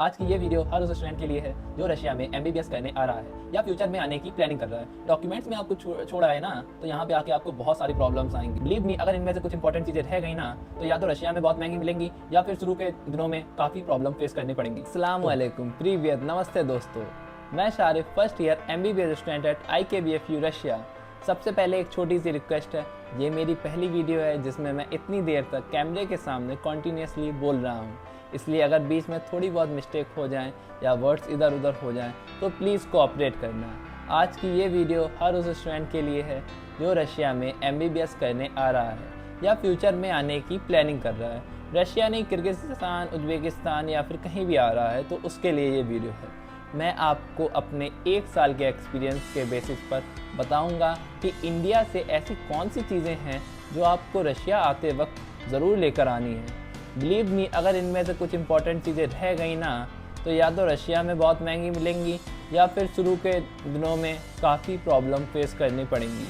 आज की ये वीडियो हर उस स्टूडेंट के लिए है जो रशिया में एमबीबीएस करने आ रहा है या फ्यूचर में आने की प्लानिंग कर रहा है। डॉक्यूमेंट्स में आपको छोड़ा है ना, तो यहाँ पे आके आपको बहुत सारी प्रॉब्लम्स आएंगी। बिलीव मी, अगर इनमें से कुछ इंपॉर्टेंट चीजें रह गई ना, तो या तो रशिया में बहुत महंगी मिलेंगी या फिर शुरू के दिनों में काफी प्रॉब्लम फेस करनी पड़ेंगी। अस्सलाम वालेकुम, प्रीवियत नमस्ते दोस्तों। मैं Sharif, first year MBBS student at IKBFU Russia. सबसे पहले एक छोटी सी रिक्वेस्ट है, ये मेरी पहली वीडियो है जिसमें मैं इतनी देर तक कैमरे के सामने कॉन्टीन्यूसली बोल रहा हूँ, इसलिए अगर बीच में थोड़ी बहुत मिस्टेक हो जाए या वर्ड्स इधर उधर हो जाएं तो प्लीज़ कोऑपरेट करना। आज की ये वीडियो हर उस स्टूडेंट के लिए है जो रशिया में एमबीबीएस करने आ रहा है या फ्यूचर में आने की प्लानिंग कर रहा है। रशिया नहीं, किर्गिस्तान, उज्बेकिस्तान या फिर कहीं भी आ रहा है तो उसके लिए ये वीडियो है। मैं आपको अपने 1 साल के एक्सपीरियंस के बेसिस पर बताऊंगा कि इंडिया से ऐसी कौन सी चीज़ें हैं जो आपको रशिया आते वक्त ज़रूर लेकर आनी है। बिलीव मी, अगर इनमें से कुछ इंपॉर्टेंट चीज़ें रह गई ना, तो या तो रशिया में बहुत महंगी मिलेंगी या फिर शुरू के दिनों में काफ़ी प्रॉब्लम फेस करनी पड़ेंगी।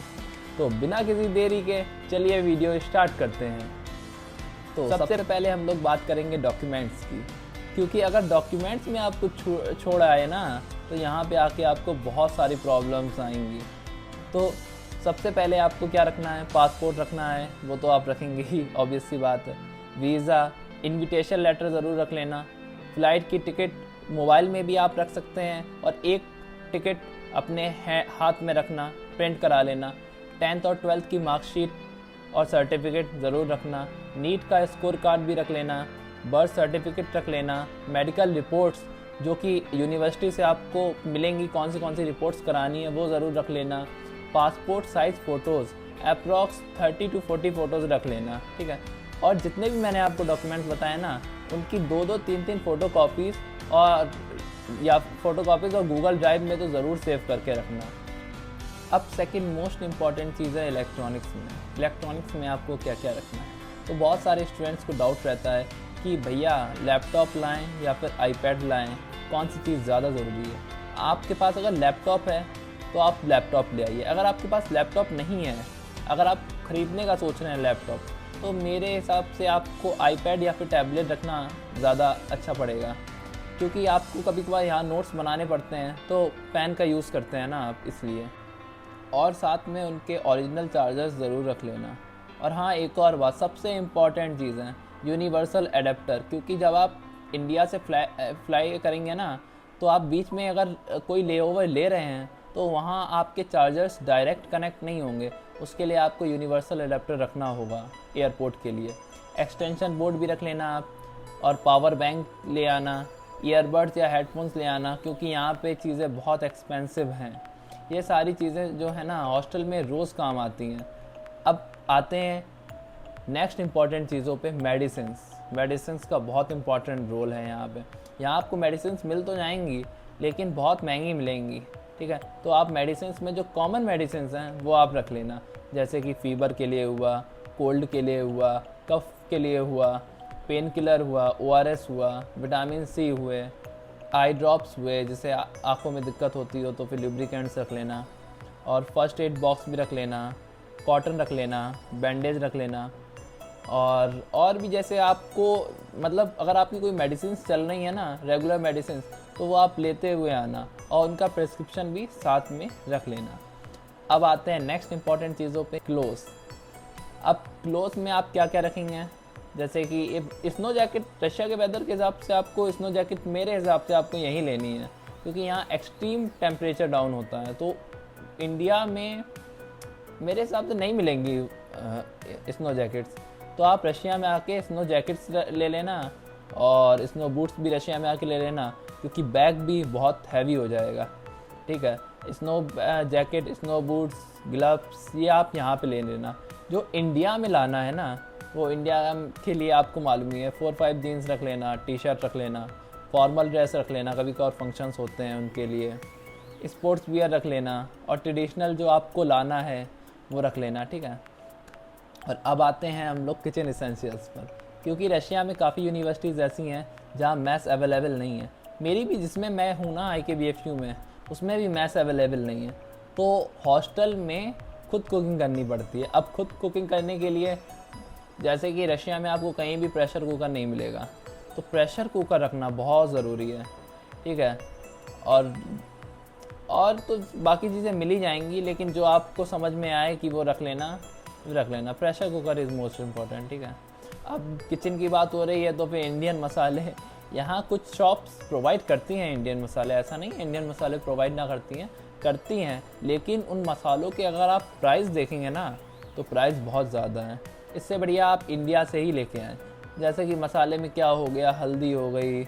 तो बिना किसी देरी के चलिए वीडियो स्टार्ट करते हैं। तो सबसे पहले हम लोग बात करेंगे डॉक्यूमेंट्स की, क्योंकि अगर डॉक्यूमेंट्स में आपको छोड़ा है ना, तो यहाँ पे आके आपको बहुत सारी प्रॉब्लम्स आएंगी। तो सबसे पहले आपको क्या रखना है, पासपोर्ट रखना है, वो तो आप रखेंगे ही, ऑब्वियस सी बात है। वीज़ा, इनविटेशन लेटर ज़रूर रख लेना। फ़्लाइट की टिकट मोबाइल में भी आप रख सकते हैं, और एक टिकट अपने हाथ में रखना, प्रिंट करा लेना। 10th और 12th की मार्कशीट और सर्टिफिकेट ज़रूर रखना। नीट का स्कोर कार्ड भी रख लेना। बर्थ सर्टिफिकेट रख लेना। मेडिकल रिपोर्ट्स जो कि यूनिवर्सिटी से आपको मिलेंगी, कौन सी रिपोर्ट्स करानी है वो ज़रूर रख लेना। Passport size photos approx 30 to 40 photos रख लेना, ठीक है। और जितने भी मैंने आपको डॉक्यूमेंट्स बताए ना, उनकी 2-2, 3-3 फ़ोटो कॉपीज़ और गूगल ड्राइव में तो ज़रूर सेव करके रखना। अब सेकंड मोस्ट इम्पॉर्टेंट चीज़ है इलेक्ट्रॉनिक्स में। इलेक्ट्रॉनिक्स में आपको क्या क्या रखना है। तो बहुत सारे स्टूडेंट्स को डाउट रहता है कि भैया लैपटॉप लाएं या फिर आईपैड लाएं, कौन सी चीज़ ज़्यादा ज़रूरी है। आपके पास अगर लैपटॉप है तो आप लैपटॉप ले आइए। अगर आपके पास लैपटॉप नहीं है, अगर आप ख़रीदने का सोच रहे हैं लैपटॉप, तो मेरे हिसाब से आपको आईपैड या फिर टैबलेट रखना ज़्यादा अच्छा पड़ेगा, क्योंकि आपको कभी कभार यहाँ नोट्स बनाने पड़ते हैं तो पेन का यूज़ करते हैं ना आप, इसलिए। और साथ में उनके ओरिजिनल चार्जर्स ज़रूर रख लेना। और हाँ, एक और बात सबसे इम्पॉर्टेंट चीज़ है, यूनिवर्सल एडेप्टर, क्योंकि जब आप इंडिया से फ्लाई करेंगे ना, तो आप बीच में अगर कोई लेओवर ले रहे हैं तो वहाँ आपके चार्जर्स डायरेक्ट कनेक्ट नहीं होंगे। उसके लिए आपको यूनिवर्सल एडेप्टर रखना होगा एयरपोर्ट के लिए। एक्सटेंशन बोर्ड भी रख लेना आप, और पावर बैंक ले आना। ईयरबड्स या हेडफोन्स ले आना, क्योंकि यहाँ पे चीज़ें बहुत एक्सपेंसिव हैं। ये सारी चीज़ें जो है ना, हॉस्टल में रोज़ काम आती हैं। अब आते हैं नेक्स्ट इम्पॉर्टेंट चीज़ों पे, मेडिसिन्स का बहुत इंपॉर्टेंट रोल है यहाँ पे। यहाँ आपको मेडिसिन्स मिल तो जाएंगी, लेकिन बहुत महंगी मिलेंगी, ठीक है। तो आप मेडिसिन्स में जो कॉमन मेडिसिन्स हैं वो आप रख लेना, जैसे कि फ़ीवर के लिए हुआ, कोल्ड के लिए हुआ, कफ के लिए हुआ, पेन किलर हुआ, ORS हुआ, विटामिन C हुए, आई ड्रॉप्स हुए, जिससे आँखों में दिक्कत होती हो तो फिर लुब्रिकेंट्स रख लेना। और फर्स्ट एड बॉक्स भी रख लेना, कॉटन रख लेना, बैंडेज रख लेना। और भी जैसे आपको, मतलब अगर आपकी कोई मेडिसिन चल रही है ना, रेगुलर मेडिसिन, तो वो आप लेते हुए आना, और उनका प्रिस्क्रिप्शन भी साथ में रख लेना। अब आते हैं नेक्स्ट इंपॉर्टेंट चीज़ों पे, क्लोथ्स। अब क्लोथ्स में आप क्या क्या रखेंगे, जैसे कि स्नो जैकेट। रशिया के वेदर के हिसाब से आपको स्नो जैकेट मेरे हिसाब से आपको यहीं लेनी है, क्योंकि यहाँ एक्सट्रीम टेम्परेचर डाउन होता है। तो इंडिया में मेरे हिसाब से नहीं मिलेंगी स्नो जैकेट्स, तो आप रशिया में आके स्नो जैकेट्स ले लेना, और स्नो बूट्स भी रशिया में आके ले लेना, क्योंकि बैग भी बहुत हैवी हो जाएगा, ठीक है। Snow jacket, snow boots, gloves, ये आप यहाँ पे ले लेना। जो इंडिया में लाना है ना, वो इंडिया के लिए आपको मालूम ही है, 4-5 जीन्स रख लेना, टी-शर्ट रख लेना, फॉर्मल ड्रेस रख लेना, कभी कभार फंक्शंस होते हैं उनके लिए, स्पोर्ट्स वियर रख लेना, और ट्रेडिशनल जो आपको लाना है वो रख लेना, ठीक है। और अब आते हैं हम लोग किचन एसेंशियल्स पर, क्योंकि रशिया में काफ़ी यूनिवर्सिटीज़ ऐसी हैं जहाँ मैस अवेलेबल नहीं है। मेरी भी, जिसमें मैं हूँ ना IKBFU में, उसमें भी मैस अवेलेबल नहीं है, तो हॉस्टल में खुद कुकिंग करनी पड़ती है। अब खुद कुकिंग करने के लिए, जैसे कि रशिया में आपको कहीं भी प्रेशर कुकर नहीं मिलेगा, तो तो प्रेशर कुकर रखना बहुत ज़रूरी है, ठीक है। और तो बाकी चीज़ें मिल ही जाएंगी, लेकिन जो आपको समझ में आए कि वो रख लेना। Pressure cooker is most important, ठीक है। अब किचन की बात हो रही है तो फिर इंडियन मसाले, यहाँ कुछ शॉप्स प्रोवाइड करती हैं इंडियन मसाले, ऐसा नहीं है इंडियन मसाले प्रोवाइड ना करती हैं, लेकिन उन मसालों के अगर आप प्राइस देखेंगे ना तो प्राइस बहुत ज़्यादा है। इससे बढ़िया आप इंडिया से ही लेके आएँ। जैसे कि मसाले में क्या हो गया, हल्दी हो गई,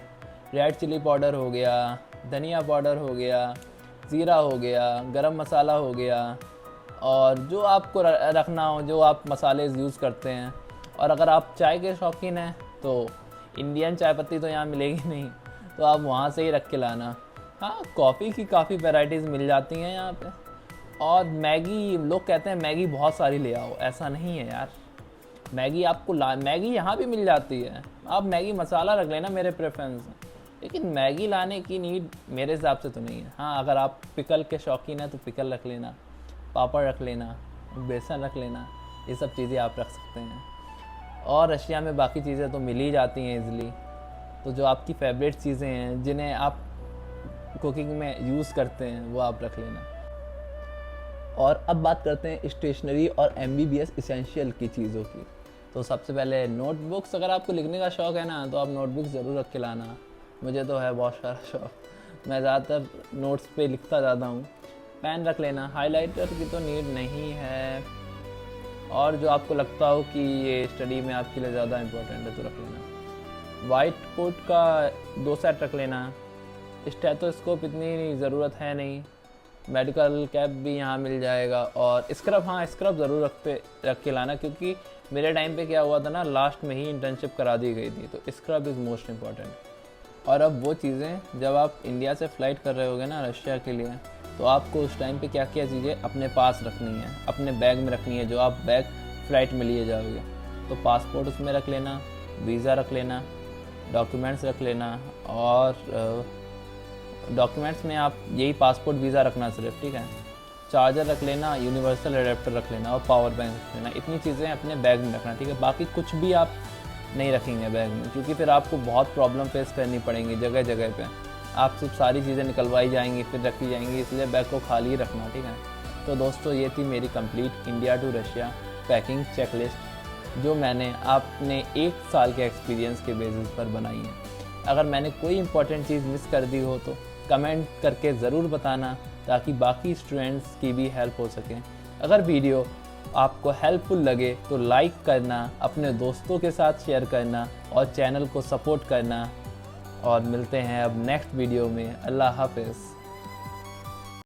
रेड चिली पाउडर हो गया, धनिया पाउडर हो गया, ज़ीरा हो गया, गरम मसाला हो गया, और जो आपको रखना हो, जो आप मसाले यूज़ करते हैं। और अगर आप चाय के शौकीन हैं तो इंडियन चाय पत्ती तो यहाँ मिलेगी नहीं, तो आप वहाँ से ही रख के लाना। हाँ, कॉफ़ी की काफ़ी वैरायटीज़ मिल जाती हैं यहाँ पे। और मैगी, लोग कहते हैं मैगी बहुत सारी ले आओ, ऐसा नहीं है यार। मैगी मैगी यहाँ भी मिल जाती है, आप मैगी मसाला रख लेना, मेरे प्रेफरेंस है। लेकिन मैगी लाने की नीड मेरे हिसाब से तो नहीं है। हाँ, अगर आप पिकल के शौकीन हैं तो पिकल रख लेना, पापड़ रख लेना, बेसन रख लेना, ये सब चीज़ें आप रख सकते हैं। और रशिया में बाकी चीज़ें तो मिल ही जाती हैं ईज़िली। तो जो आपकी फेवरेट चीज़ें हैं जिन्हें आप कुकिंग में यूज़ करते हैं वो आप रख लेना। और अब बात करते हैं स्टेशनरी और MBBS इसेंशियल की चीज़ों की। तो सबसे पहले नोटबुक्स, अगर आपको लिखने का शौक़ है ना तो आप नोटबुक्स ज़रूर रख के लाना। मुझे तो है बहुत सारा शौक़, मैं ज़्यादातर नोट्स पे लिखता ज़्यादा हूँ। पेन रख लेना, हाइलाइटर की तो नीड नहीं है। और जो आपको लगता हो कि ये स्टडी में आपके लिए ज़्यादा इम्पोर्टेंट है तो रख लेना। वाइट कोट का 2 सेट रख लेना। स्टेथोस्कोप इतनी ज़रूरत है नहीं, मेडिकल कैप भी यहाँ मिल जाएगा। और स्क्रब, हाँ स्क्रब ज़रूर रख के लाना, क्योंकि मेरे टाइम पे क्या हुआ था ना, लास्ट में ही इंटर्नशिप करा दी गई थी, तो स्क्रब इज़ मोस्ट इम्पॉर्टेंट। और अब वो चीज़ें, जब आप इंडिया से फ़्लाइट कर रहे होगे ना रशिया के लिए, तो आपको उस टाइम पे क्या क्या चीज़ें अपने पास रखनी है, अपने बैग में रखनी है, जो आप बैग फ़्लाइट में लिए जाओगे। तो पासपोर्ट उसमें रख लेना, वीज़ा रख लेना, डॉक्यूमेंट्स रख लेना। और डॉक्यूमेंट्स में आप यही पासपोर्ट वीज़ा रखना सिर्फ, ठीक है। चार्जर रख लेना, यूनिवर्सल एडेप्टर रख लेना, और पावर बैंक रख लेना। इतनी चीज़ें अपने बैग में रखना, ठीक है। बाकी कुछ भी आप नहीं रखेंगे बैग में, क्योंकि फिर आपको बहुत प्रॉब्लम फेस करनी पड़ेंगी जगह जगह पे। आप सिर्फ सारी चीज़ें निकलवाई जाएंगी फिर रखी जाएंगी, इसलिए बैग को खाली रखना, ठीक है। तो दोस्तों, ये थी मेरी complete India to Russia packing checklist, जो मैंने अपने 1 साल के एक्सपीरियंस के बेसिस पर बनाई है। अगर मैंने कोई इंपॉर्टेंट चीज़ मिस कर दी हो तो कमेंट करके ज़रूर बताना, ताकि बाकी स्टूडेंट्स की भी हेल्प हो सके। अगर वीडियो आपको हेल्पफुल लगे तो लाइक करना, अपने दोस्तों के साथ शेयर करना, और चैनल को सपोर्ट करना। और मिलते हैं अब नेक्स्ट वीडियो में। अल्लाह हाफ़िज़।